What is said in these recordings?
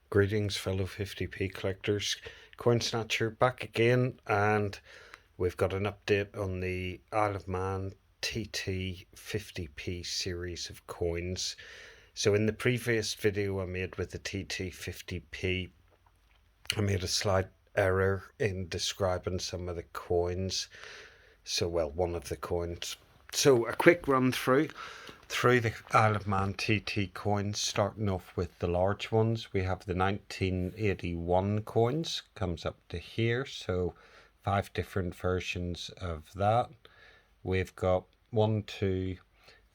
Greetings, fellow 50p collectors. Coin Snatcher back again, and we've got an update on the Isle of Man TT 50p series of coins. So in the previous video I made with the TT 50p, I made a slight error in describing some of the coins. One of the coins. So a quick run through the Isle of Man TT coins, starting off with the large ones. We have the 1981 coins, comes up to here, so 5 different versions of that. We've got 1, 2,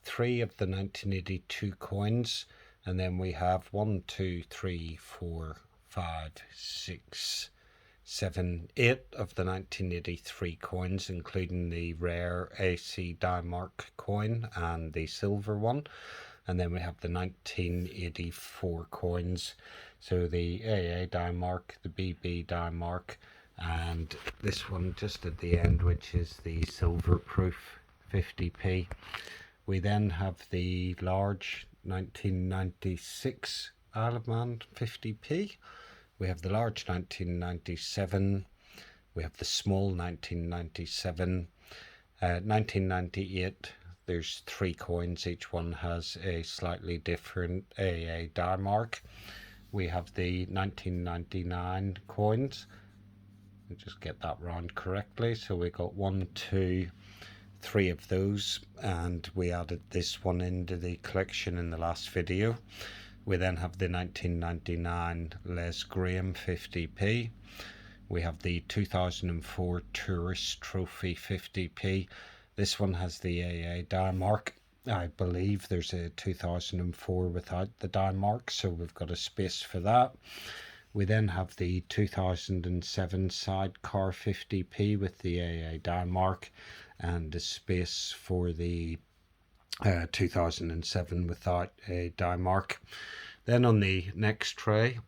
3 of the 1982 coins, and then we have 1, 2, 3, 4, 5, 6, 7, 8 of the 1983 coins, including the rare AC Dimark coin and the silver one. And then we have the 1984 coins, so the AA Dimark, the BB Dimark, and this one just at the end, which is the silver proof 50p. We then have the large 1996 Isle of Man 50p. We have the large 1997, we have the small 1997, 1998, there's 3 coins, each one has a slightly different AA Dimark. We have the 1999 coins, let me just get that round correctly, so we got 1, 2, 3 of those, and we added this one into the collection in the last video. We then have the 1999 Les Graham 50p. We have the 2004 Tourist Trophy 50p. This one has the AA Dimark. I believe there's a 2004 without the Dimark, so we've got a space for that. We then have the 2007 Sidecar 50p with the AA Dimark, and a space for the 2007 without a Dimark. Then on the next tray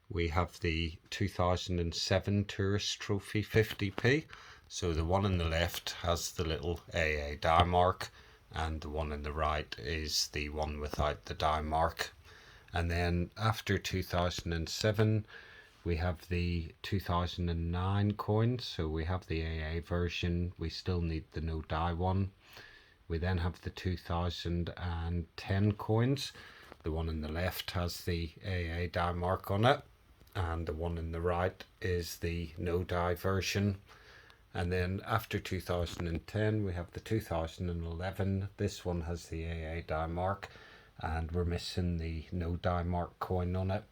we have the 2007 Tourist Trophy 50p. So the one on the left has the little AA Dimark, and the one on the right is the one without the Dimark. And then after 2007 we have the 2009 coins, so we have the AA version, we still need the no die one. We then have the 2010 coins. The one on the left has the AA Dimark on it, and the one on the right is the no die version. And then after 2010 we have the 2011. This one has the AA Dimark, and we're missing the no Dimark coin on it.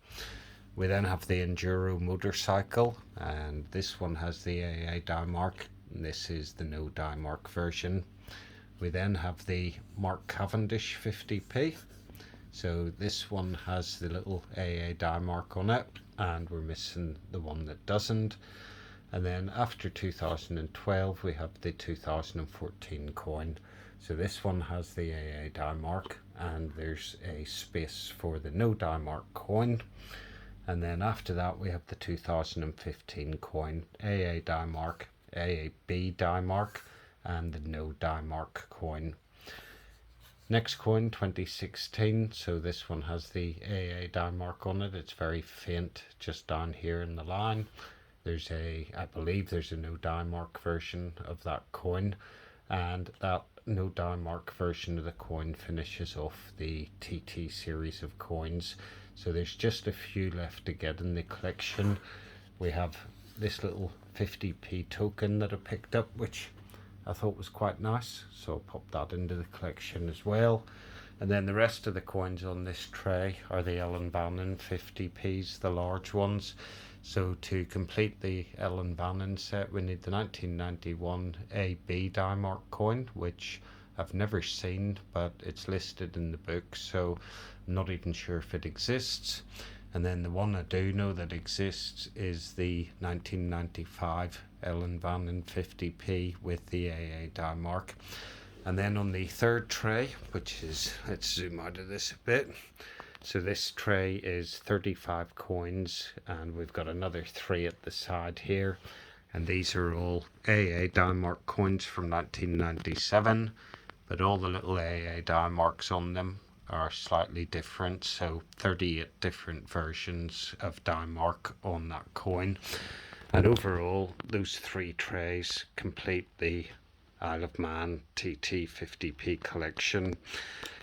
We then have the Enduro motorcycle, and this one has the AA Dimark, and this is the no Dimark version. We then have the Mark Cavendish 50p. So this one has the little AA Dimark on it, and we're missing the one that doesn't. And then after 2012 we have the 2014 coin. So this one has the AA Dimark, and there's a space for the no Dimark coin. And then after that we have the 2015 coin, AA Dimark, AAB Dimark, and the no Dimark coin. Next coin, 2016, so this one has the AA Dimark on it. It's very faint just down here in the line. There's I believe there's a no Dimark version of that coin, and that no Dimark version of the coin finishes off the TT series of coins. So there's just a few left to get in the collection. We have this little 50p token that I picked up, which I thought was quite nice, so I'll pop that into the collection as well. And then the rest of the coins on this tray are the Ellen Bannon 50p's, the large ones. So to complete the Ellen Bannon set we need the 1991 AB Dimark coin, which I've never seen, but it's listed in the book, so I'm not even sure if it exists. And then the one I do know that exists is the 1995 Ellen Bannon 50p with the AA Dimark. And then on the third tray, which is, let's zoom out of this a bit. So this tray is 35 coins, and we've got another 3 at the side here. And these are all AA Dimark coins from 1997, but all the little AA Dimarks on them are slightly different, so 38 different versions of Denmark on that coin. And overall, those 3 trays complete the Isle of Man TT 50p collection.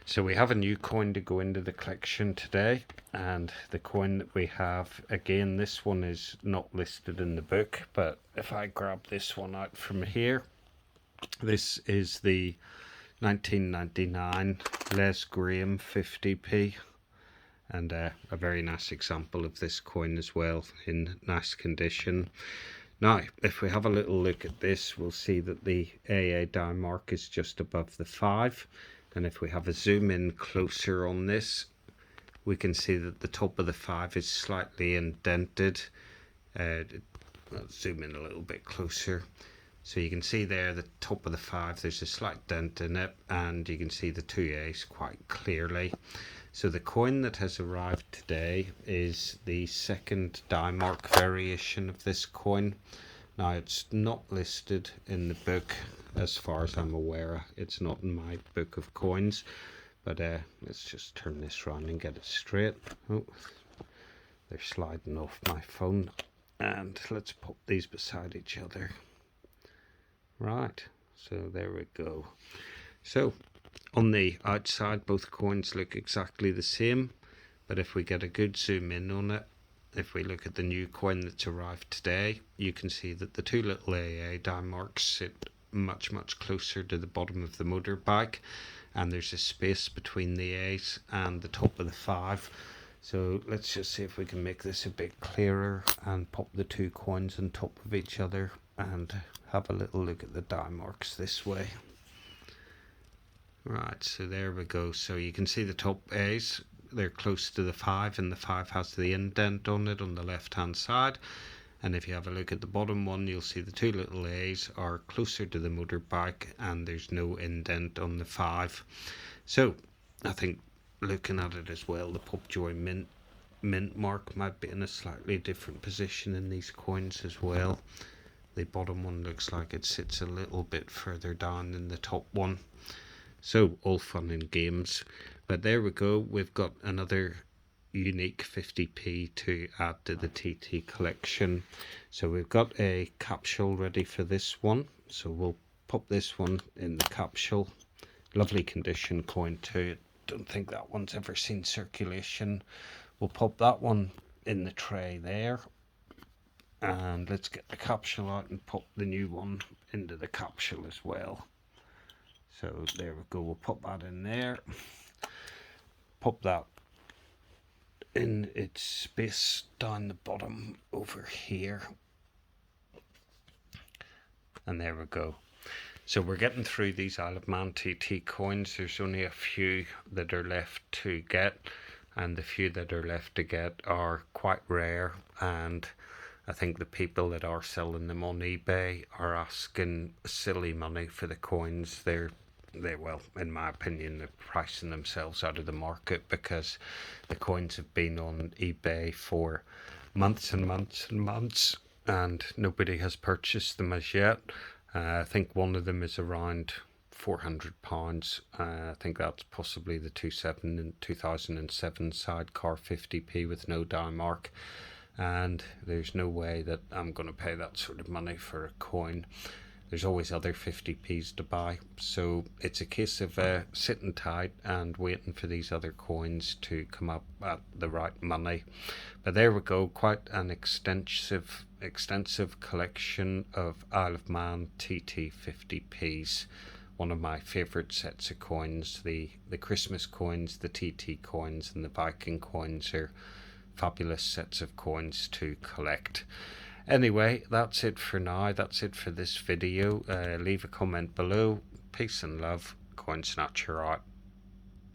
So we have a new coin to go into the collection today, and the coin that we have, again, this one is not listed in the book, but if I grab this one out from here, this is the 1999 Les Graham 50p, and a very nice example of this coin as well, in nice condition. Now, if we have a little look at this, we'll see that the AA Denmark is just above the 5, and if we have a zoom in closer on this, we can see that the top of the 5 is slightly indented. I'll zoom in a little bit closer. So you can see there the top of the 5, there's a slight dent in it, and you can see the 2A's quite clearly. So the coin that has arrived today is the second Denmark variation of this coin. Now, it's not listed in the book as far as I'm aware. It's not in my book of coins, but let's just turn this around and get it straight. Oh, they're sliding off my phone, and let's pop these beside each other. Right, so there we go. So on the outside, both coins look exactly the same, but if we get a good zoom in on it, if we look at the new coin that's arrived today, you can see that the 2 little AA Denmarks sit much closer to the bottom of the motorbike, and there's a space between the A's and the top of the 5. So let's just see if we can make this a bit clearer and pop the 2 coins on top of each other and have a little look at the Denmarks this way. Right, so there we go. So you can see the top A's, they're close to the 5, and the 5 has the indent on it on the left hand side. And if you have a look at the bottom one, you'll see the 2 little A's are closer to the motorbike, and there's no indent on the 5. So I think looking at it as well, the Popjoy mint mark might be in a slightly different position in these coins as well. The bottom one looks like it sits a little bit further down than the top one. So all fun and games. But there we go, we've got another unique 50p to add to the TT collection. So we've got a capsule ready for this one, so we'll pop this one in the capsule. Lovely condition coin too. Don't think that one's ever seen circulation. We'll pop that one in the tray there, and let's get the capsule out and pop the new one into the capsule as well. So there we go, we'll pop that in there, pop that in its space down the bottom over here, and there we go. So we're getting through these Isle of Man TT coins. There's only a few that are left to get, and the few that are left to get are quite rare, and I think the people that are selling them on eBay are asking silly money for the coins. They're well, in my opinion, they're pricing themselves out of the market, because the coins have been on eBay for months and months and months, and nobody has purchased them as yet. I think one of them is around £400. I think that's possibly the 2007 Sidecar 50p with no Denmark, and there's no way that I'm going to pay that sort of money for a coin. There's always other 50p's to buy, so it's a case of sitting tight and waiting for these other coins to come up at the right money. But there we go, quite an extensive collection of Isle of Man TT 50p's. One of my favourite sets of coins. The Christmas coins, the TT coins, and the Viking coins are fabulous sets of coins to collect. Anyway, that's it for now. That's it for this video. Leave a comment below. Peace and love. Coin Snatcher out.